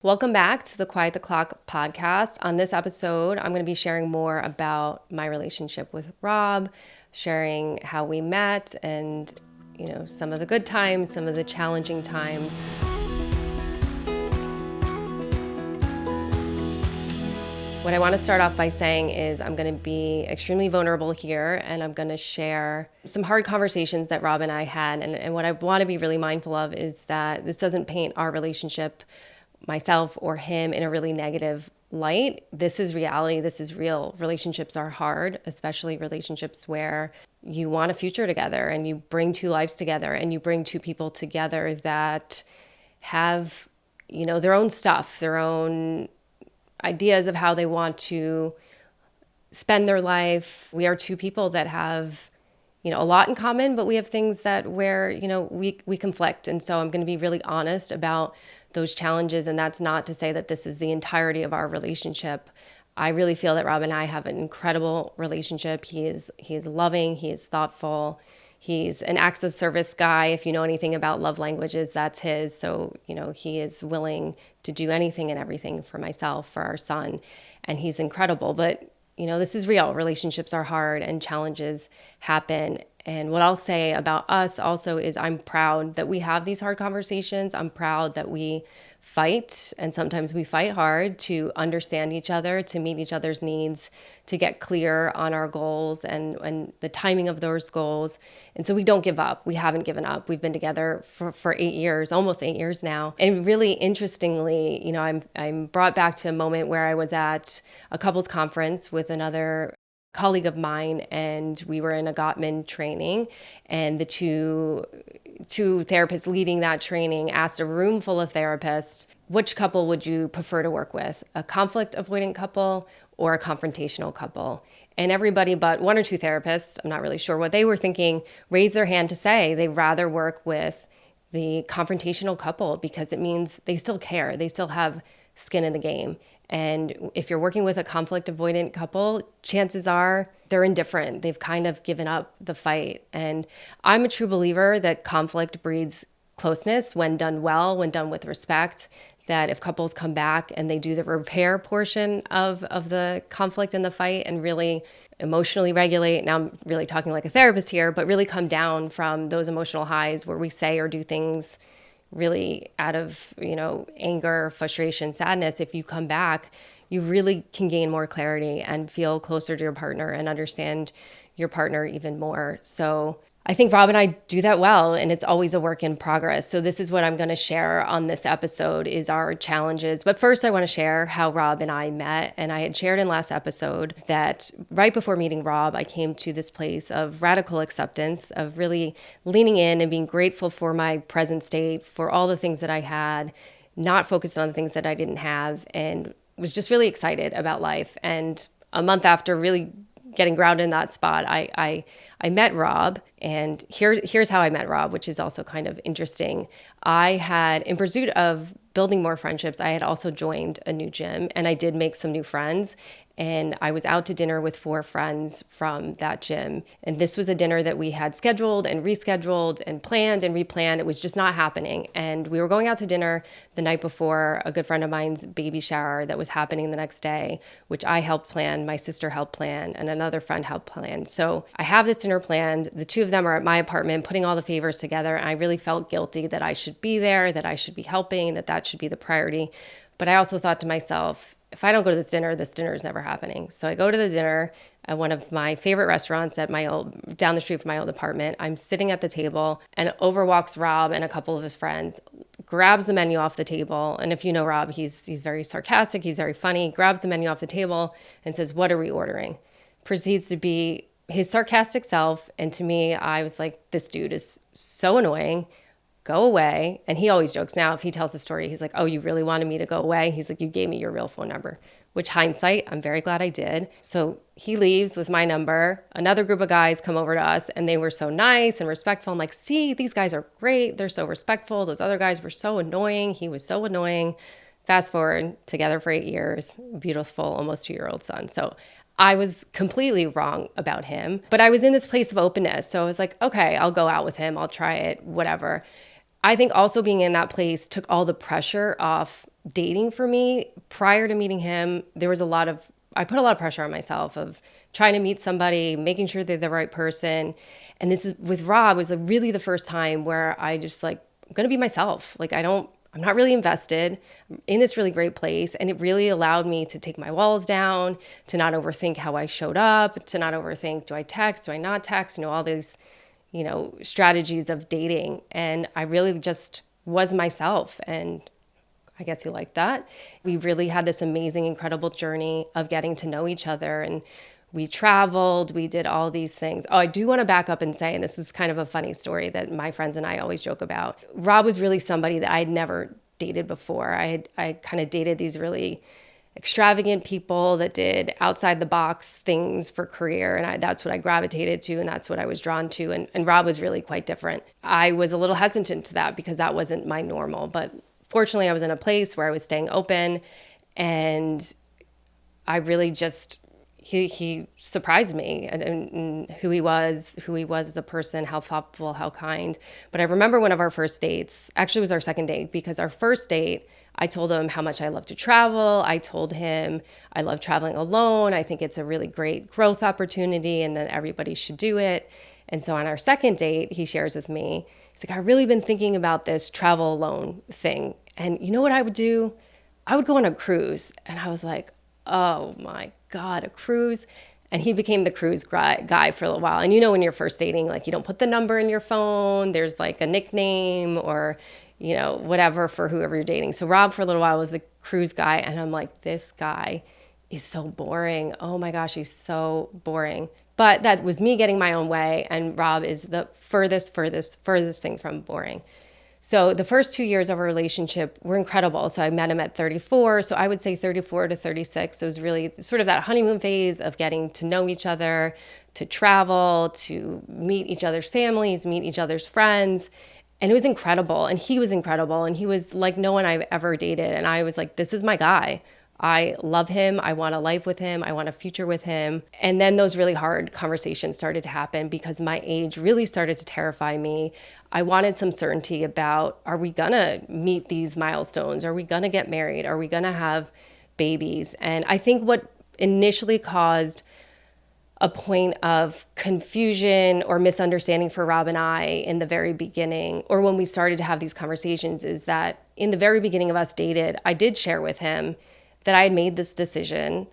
Welcome back to the Quiet the Clock podcast. On this episode, I'm going to be sharing more about my relationship with Rob, sharing how we met and, some of the good times, some of the challenging times. What I want to start off by saying is I'm going to be extremely vulnerable here, and I'm going to share some hard conversations that Rob and I had. And what I want to be really mindful of is that this doesn't paint our relationship, myself or him, in a really negative light. This is reality. This is real. Relationships are hard, especially relationships where you want a future together and you bring two lives together and you bring two people together that have, their own stuff, their own ideas of how they want to spend their life. We are two people that have, a lot in common, but we have things that where, we conflict. And so I'm going to be really honest about those challenges. And that's not to say that this is the entirety of our relationship. I really feel that Rob and I have an incredible relationship. He is loving, he is thoughtful, he's an acts of service guy. If you know anything about love languages, that's his. So, he is willing to do anything and everything for myself, for our son, and he's incredible. But, this is real. Relationships are hard and challenges happen. And what I'll say about us also is I'm proud that we have these hard conversations. I'm proud that we fight, and sometimes we fight hard to understand each other, to meet each other's needs, to get clear on our goals and the timing of those goals. And so we don't give up. We haven't given up. We've been together for 8 years, almost 8 years now. And really interestingly, I'm brought back to a moment where I was at a couples conference with another colleague of mine, and we were in a Gottman training, and the two therapists leading that training asked a room full of therapists, which couple would you prefer to work with, a conflict avoidant couple or a confrontational couple? And everybody but one or two therapists, I'm not really sure what they were thinking, raised their hand to say they'd rather work with the confrontational couple because it means they still care, they still have skin in the game. And if you're working with a conflict avoidant couple, chances are they're indifferent. They've kind of given up the fight. And I'm a true believer that conflict breeds closeness when done well, when done with respect, that if couples come back and they do the repair portion of the conflict and the fight and really emotionally regulate, now I'm really talking like a therapist here, but really come down from those emotional highs where we say or do things really out of, anger, frustration, sadness. If you come back, you really can gain more clarity and feel closer to your partner and understand your partner even more. So I think Rob and I do that well, and it's always a work in progress. So this is what I'm going to share on this episode is our challenges. But first I want to share how Rob and I met. And I had shared in last episode that right before meeting Rob, I came to this place of radical acceptance, of really leaning in and being grateful for my present state, for all the things that I had, not focused on the things that I didn't have, and was just really excited about life. And a month after really getting grounded in that spot, I met Rob, and here's how I met Rob, which is also kind of interesting. I had, in pursuit of building more friendships, I had also joined a new gym, and I did make some new friends. And I was out to dinner with 4 friends from that gym. And this was a dinner that we had scheduled and rescheduled and planned and replanned. It was just not happening. And we were going out to dinner the night before a good friend of mine's baby shower that was happening the next day, which I helped plan, my sister helped plan, and another friend helped plan. So I have this dinner planned. The two of them are at my apartment putting all the favors together. And I really felt guilty that I should be there, that I should be helping, that should be the priority. But I also thought to myself, if I don't go to this dinner is never happening. So I go to the dinner at one of my favorite restaurants at down the street from my old apartment. I'm sitting at the table, and over walks Rob and a couple of his friends, grabs the menu off the table. And if you know Rob, he's very sarcastic, he's very funny, grabs the menu off the table and says, "What are we ordering?" Proceeds to be his sarcastic self. And to me, I was like, this dude is so annoying. Go away. And he always jokes now, if he tells a story, he's like, "Oh, you really wanted me to go away?" He's like, "You gave me your real phone number," which hindsight, I'm very glad I did. So he leaves with my number. Another group of guys come over to us, and they were so nice and respectful. I'm like, see, these guys are great. They're so respectful. Those other guys were so annoying. He was so annoying. Fast forward, together for 8 years, beautiful, almost 2-year-old son. So I was completely wrong about him, but I was in this place of openness. So I was like, okay, I'll go out with him. I'll try it, whatever. I think also being in that place took all the pressure off dating for me. Prior to meeting him, I put a lot of pressure on myself of trying to meet somebody, making sure they're the right person. And this is with Rob was really the first time where I just like, I'm going to be myself. Like, I'm not really invested. I'm in this really great place. And it really allowed me to take my walls down, to not overthink how I showed up, to not overthink, do I text, do I not text, all these, strategies of dating. And I really just was myself. And I guess you like that. We really had this amazing, incredible journey of getting to know each other. And we traveled, we did all these things. Oh, I do want to back up and say, and this is kind of a funny story that my friends and I always joke about. Rob was really somebody that I had never dated before. I kind of dated these really extravagant people that did outside the box things for career. And that's what I gravitated to, and that's what I was drawn to. And Rob was really quite different. I was a little hesitant to that because that wasn't my normal. But fortunately, I was in a place where I was staying open, and I really just... He surprised me and who he was as a person, how thoughtful, how kind. But I remember one of our first dates, actually it was our second date, because our first date, I told him how much I love to travel. I told him I love traveling alone. I think it's a really great growth opportunity and that everybody should do it. And so on our second date, he shares with me, he's like, I've really been thinking about this travel alone thing. And you know what I would do? I would go on a cruise. And I was like, oh my God, a cruise. And he became the cruise guy for a little while. And when you're first dating, like you don't put the number in your phone, there's like a nickname or, whatever for whoever you're dating. So Rob for a little while was the cruise guy. And I'm like, this guy is so boring. Oh my gosh, he's so boring. But that was me getting my own way. And Rob is the furthest thing from boring. So the first 2 years of our relationship were incredible. So I met him at 34. So I would say 34 to 36. It was really sort of that honeymoon phase of getting to know each other, to travel, to meet each other's families, meet each other's friends. And it was incredible. And he was incredible. And he was like no one I've ever dated. And I was like, this is my guy. I love him. I want a life with him. I want a future with him. And then those really hard conversations started to happen because my age really started to terrify me. I wanted some certainty about, are we going to meet these milestones? Are we going to get married? Are we going to have babies? And I think what initially caused a point of confusion or misunderstanding for Rob and I in the very beginning, or when we started to have these conversations, is that in the very beginning of us dated, I did share with him that I had made this decision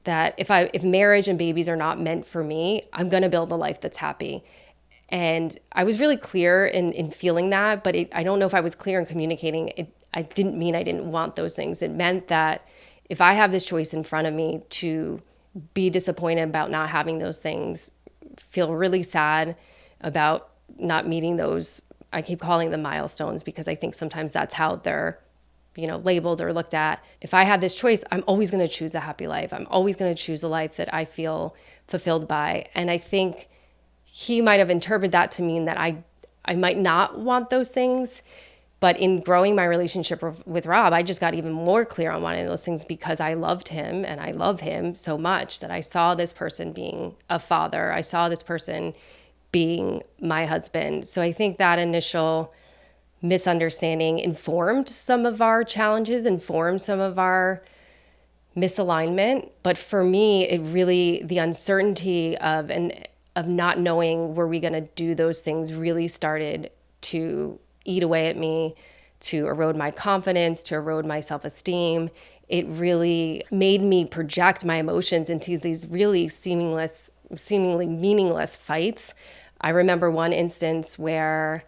that if marriage and babies are not meant for me, I'm going to build a life that's happy. And I was really clear in feeling that, but I don't know if I was clear in communicating it. I didn't mean I didn't want those things. It meant that if I have this choice in front of me to be disappointed about not having those things, feel really sad about not meeting those, I keep calling them milestones because I think sometimes that's how they're labeled or looked at. If I had this choice, I'm always going to choose a happy life. I'm always going to choose a life that I feel fulfilled by. And I think he might have interpreted that to mean that I might not want those things. But in growing my relationship with Rob, I just got even more clear on wanting those things because I loved him and I love him so much that I saw this person being a father. I saw this person being my husband. So I think that initial misunderstanding informed some of our challenges, informed some of our misalignment. But for me, it really, the uncertainty of not knowing were we going to do those things really started to eat away at me, to erode my confidence, to erode my self-esteem. It really made me project my emotions into these really seemingly meaningless fights. I remember one instance where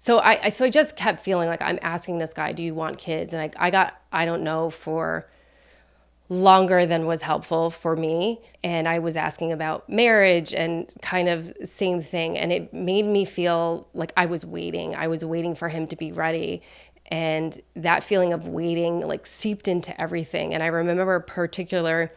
So I just kept feeling like I'm asking this guy, do you want kids? And I don't know, for longer than was helpful for me. And I was asking about marriage and kind of same thing. And it made me feel like I was waiting for him to be ready. And that feeling of waiting like seeped into everything. And I remember a particular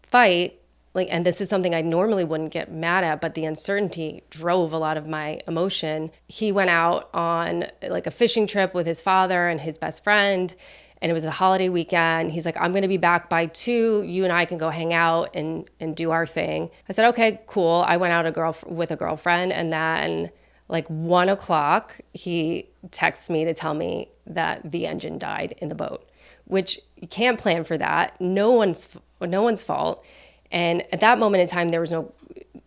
fight, and this is something I normally wouldn't get mad at, but the uncertainty drove a lot of my emotion. He went out on like a fishing trip with his father and his best friend, and it was a holiday weekend. He's like, I'm going to be back by 2. You and I can go hang out and do our thing. I said, okay, cool. I went out with a girlfriend, and then like 1 o'clock, he texts me to tell me that the engine died in the boat, which you can't plan for that. No one's fault. And at that moment in time, there was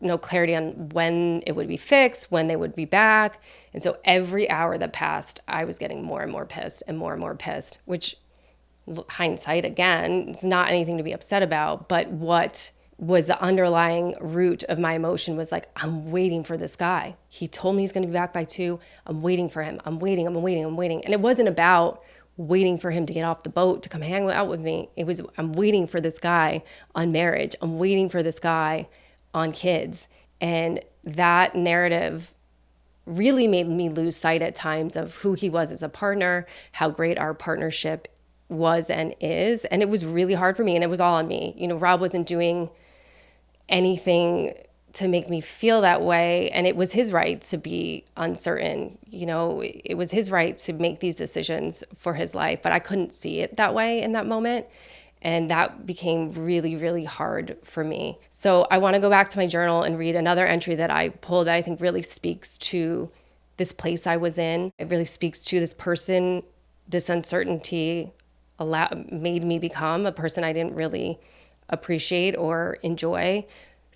no clarity on when it would be fixed, when they would be back. And so every hour that passed, I was getting more and more pissed and more pissed, which hindsight, again, it's not anything to be upset about. But what was the underlying root of my emotion was like, I'm waiting for this guy. He told me he's going to be back by 2. I'm waiting for him. I'm waiting. And it wasn't about waiting for him to get off the boat to come hang out with me. It was, I'm waiting for this guy on marriage. I'm waiting for this guy on kids. And that narrative really made me lose sight at times of who he was as a partner, how great our partnership was and is. And it was really hard for me, and it was all on me. Rob wasn't doing anything to make me feel that way, and it was his right to be uncertain. It was his right to make these decisions for his life, but I couldn't see it that way in that moment. And that became really, really hard for me. So I want to go back to my journal and read another entry that I pulled that I think really speaks to this place I was in. It really speaks to this person, this uncertainty made me become a person I didn't really appreciate or enjoy.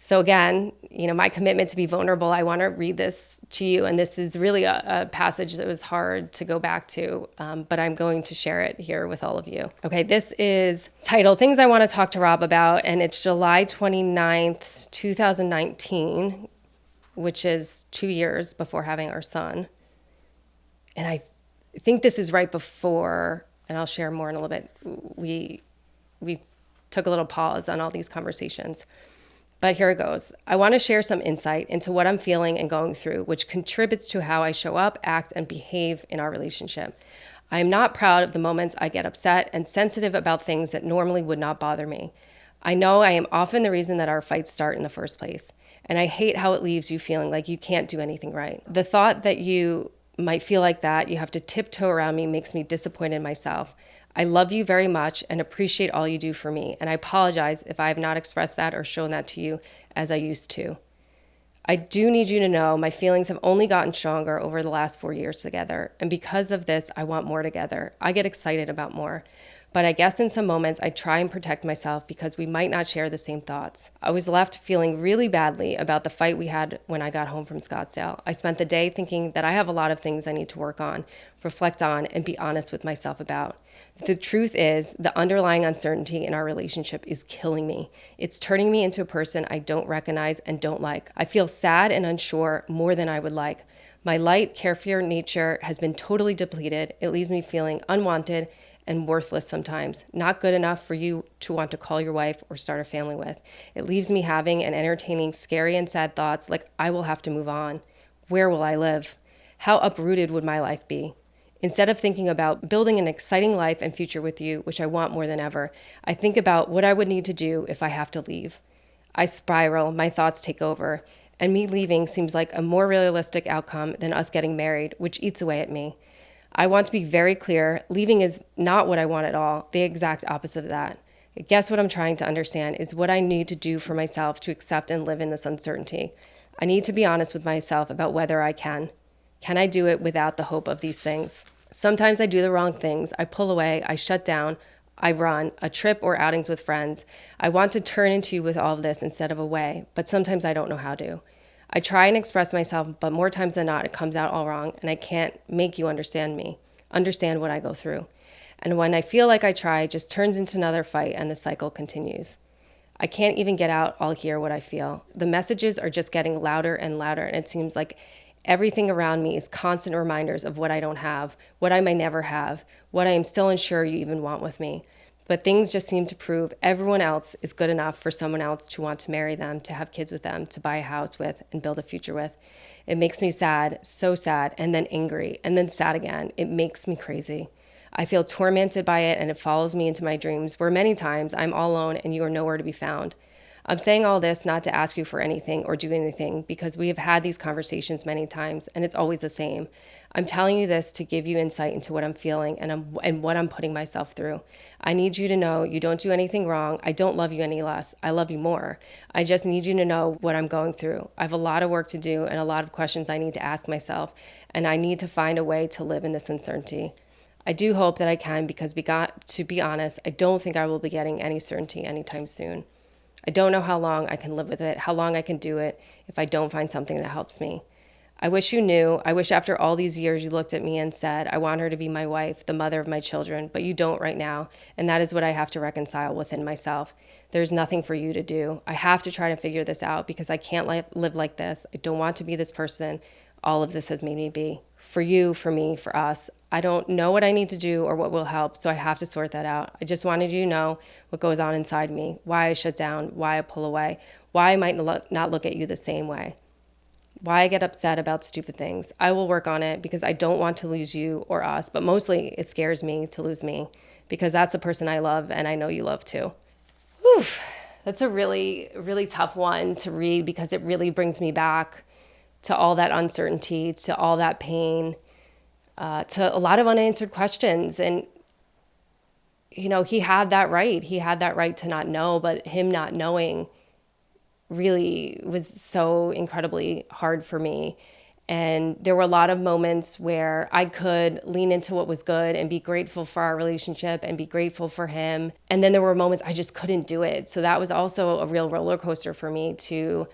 So again, my commitment to be vulnerable, I want to read this to you. And this is really a passage that was hard to go back to, but I'm going to share it here with all of you. Okay, this is titled Things I Want to Talk to Rob About, and it's July 29th, 2019, which is 2 years before having our son. And I think this is right before, and I'll share more in a little bit, we took a little pause on all these conversations. But here it goes. I want to share some insight into what I'm feeling and going through, which contributes to how I show up, act, and behave in our relationship. I am not proud of the moments I get upset and sensitive about things that normally would not bother me. I know I am often the reason that our fights start in the first place, and I hate how it leaves you feeling like you can't do anything right. The thought that you might feel like that, you have to tiptoe around me, makes me disappointed in myself. I love you very much and appreciate all you do for me, and I apologize if I have not expressed that or shown that to you as I used to. I do need you to know my feelings have only gotten stronger over the last 4 years together, and because of this, I want more together. I get excited about more. But I guess in some moments I try and protect myself because we might not share the same thoughts. I was left feeling really badly about the fight we had when I got home from Scottsdale. I spent the day thinking that I have a lot of things I need to work on, reflect on, and be honest with myself about. The truth is, the underlying uncertainty in our relationship is killing me. It's turning me into a person I don't recognize and don't like. I feel sad and unsure more than I would like. My light, carefree nature has been totally depleted. It leaves me feeling unwanted and worthless sometimes, not good enough for you to want to call your wife or start a family with. It leaves me having and entertaining scary and sad thoughts like I will have to move on. Where will I live? How uprooted would my life be? Instead of thinking about building an exciting life and future with you, which I want more than ever, I think about what I would need to do if I have to leave. I spiral, my thoughts take over, and me leaving seems like a more realistic outcome than us getting married, which eats away at me. I want to be very clear, leaving is not what I want at all, the exact opposite of that. I guess what I'm trying to understand is what I need to do for myself to accept and live in this uncertainty. I need to be honest with myself about whether I can. Can I do it without the hope of these things? Sometimes I do the wrong things. I pull away, I shut down, I run, a trip or outings with friends. I want to turn into you with all of this instead of away, but sometimes I don't know how to. I try and express myself, but more times than not, it comes out all wrong, and I can't make you understand me, understand what I go through. And when I feel like I try, it just turns into another fight, and the cycle continues. I can't even get out all here what I feel. The messages are just getting louder and louder, and it seems like everything around me is constant reminders of what I don't have, what I may never have, what I am still unsure you even want with me. But things just seem to prove everyone else is good enough for someone else to want to marry them, to have kids with them, to buy a house with, and build a future with. It makes me sad, so sad, and then angry, and then sad again. It makes me crazy. I feel tormented by it, and it follows me into my dreams, where many times I'm all alone and you are nowhere to be found. I'm saying all this not to ask you for anything or do anything, because we have had these conversations many times, and it's always the same. I'm telling you this to give you insight into what I'm feeling and what I'm putting myself through. I need you to know you don't do anything wrong. I don't love you any less. I love you more. I just need you to know what I'm going through. I have a lot of work to do and a lot of questions I need to ask myself, and I need to find a way to live in this uncertainty. I do hope that I can, because to be honest, I don't think I will be getting any certainty anytime soon. I don't know how long I can live with it, how long I can do it if I don't find something that helps me. I wish you knew. I wish after all these years you looked at me and said, I want her to be my wife, the mother of my children, but you don't right now. And that is what I have to reconcile within myself. There's nothing for you to do. I have to try to figure this out because I can't live like this. I don't want to be this person all of this has made me be. For you, for me, for us. I don't know what I need to do or what will help, so I have to sort that out. I just wanted you to know what goes on inside me, why I shut down, why I pull away, why I might not look at you the same way, why I get upset about stupid things. I will work on it because I don't want to lose you or us, but mostly it scares me to lose me because that's the person I love and I know you love too. Whew. That's a really, really tough one to read because it really brings me back to all that uncertainty, to all that pain, to a lot of unanswered questions. And, you know, he had that right. He had that right to not know, but him not knowing really was so incredibly hard for me. And there were a lot of moments where I could lean into what was good and be grateful for our relationship and be grateful for him. And then there were moments I just couldn't do it. So that was also a real roller coaster for me to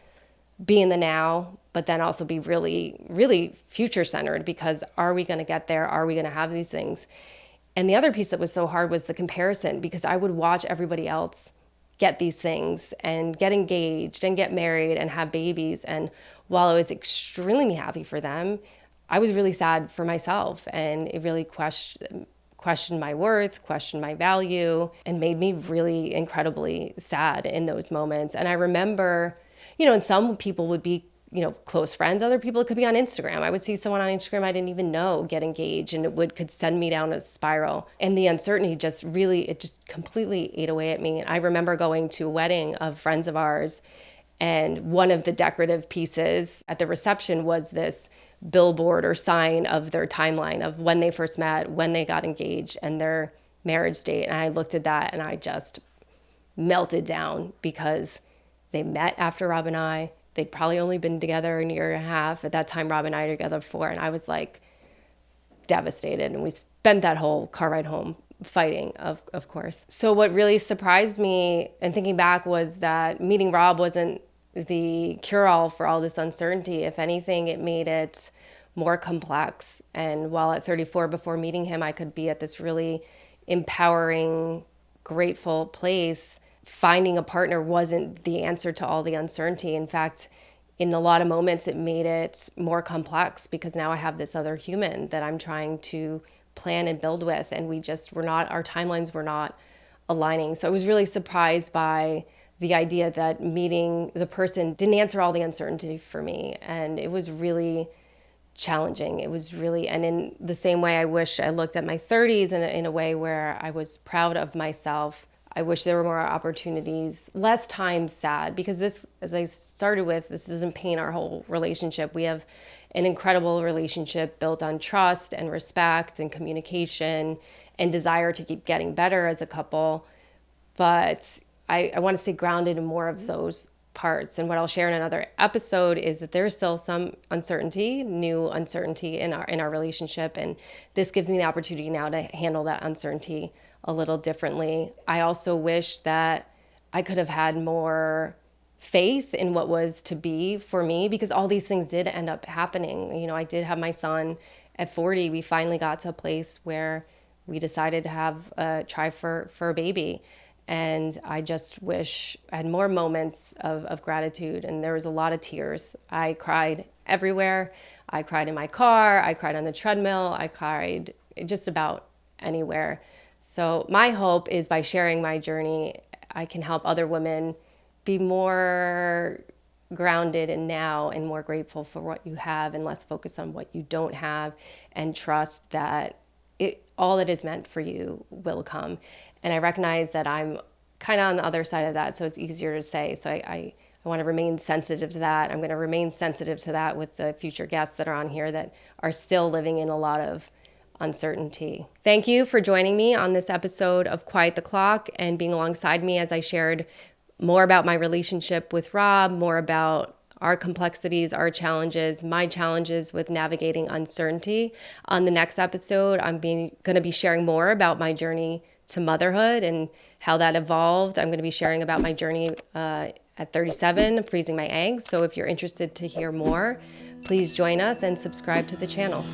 be in the now, but then also be really, really future centered because are we going to get there? Are we going to have these things? And the other piece that was so hard was the comparison because I would watch everybody else get these things and get engaged and get married and have babies. And while I was extremely happy for them, I was really sad for myself. And it really questioned my worth, questioned my value, and made me really incredibly sad in those moments. And I remember, you know, and some people would be, you know, close friends. Other people, it could be on Instagram. I would see someone on Instagram I didn't even know get engaged, and could send me down a spiral. And the uncertainty it just completely ate away at me. And I remember going to a wedding of friends of ours, and one of the decorative pieces at the reception was this billboard or sign of their timeline of when they first met, when they got engaged, and their marriage date. And I looked at that and I just melted down because they met after Rob and I. They'd probably only been together a year and a half. At that time, Rob and I were together 4, and I was like devastated. And we spent that whole car ride home fighting, of course. So what really surprised me and thinking back was that meeting Rob wasn't the cure-all for all this uncertainty. If anything, it made it more complex. And while at 34, before meeting him, I could be at this really empowering, grateful place, finding a partner wasn't the answer to all the uncertainty. In fact, in a lot of moments, it made it more complex because now I have this other human that I'm trying to plan and build with. And our timelines were not aligning. So I was really surprised by the idea that meeting the person didn't answer all the uncertainty for me. And it was really challenging. And in the same way, I wish I looked at my 30s in a way where I was proud of myself. I wish there were more opportunities, less time sad, because this, as I started with, this doesn't paint our whole relationship. We have an incredible relationship built on trust and respect and communication and desire to keep getting better as a couple. But I want to stay grounded in more of those parts. And what I'll share in another episode is that there's still some new uncertainty in our relationship. And this gives me the opportunity now to handle that uncertainty a little differently. I also wish that I could have had more faith in what was to be for me, because all these things did end up happening. You know, I did have my son at 40. We finally got to a place where we decided to have try for a baby. And I just wish I had more moments of gratitude. And there was a lot of tears. I cried everywhere. I cried in my car. I cried on the treadmill. I cried just about anywhere. So my hope is by sharing my journey, I can help other women be more grounded in now and more grateful for what you have and less focused on what you don't have, and trust that all that is meant for you will come. And I recognize that I'm kind of on the other side of that, so it's easier to say. So I want to remain sensitive to that. I'm going to remain sensitive to that with the future guests that are on here that are still living in a lot of uncertainty. Thank you for joining me on this episode of Quiet the Clock and being alongside me as I shared more about my relationship with Rob, more about our complexities, our challenges, my challenges with navigating uncertainty. On the next episode, I'm going to be sharing more about my journey to motherhood and how that evolved. I'm going to be sharing about my journey at 37, freezing my eggs. So if you're interested to hear more, please join us and subscribe to the channel.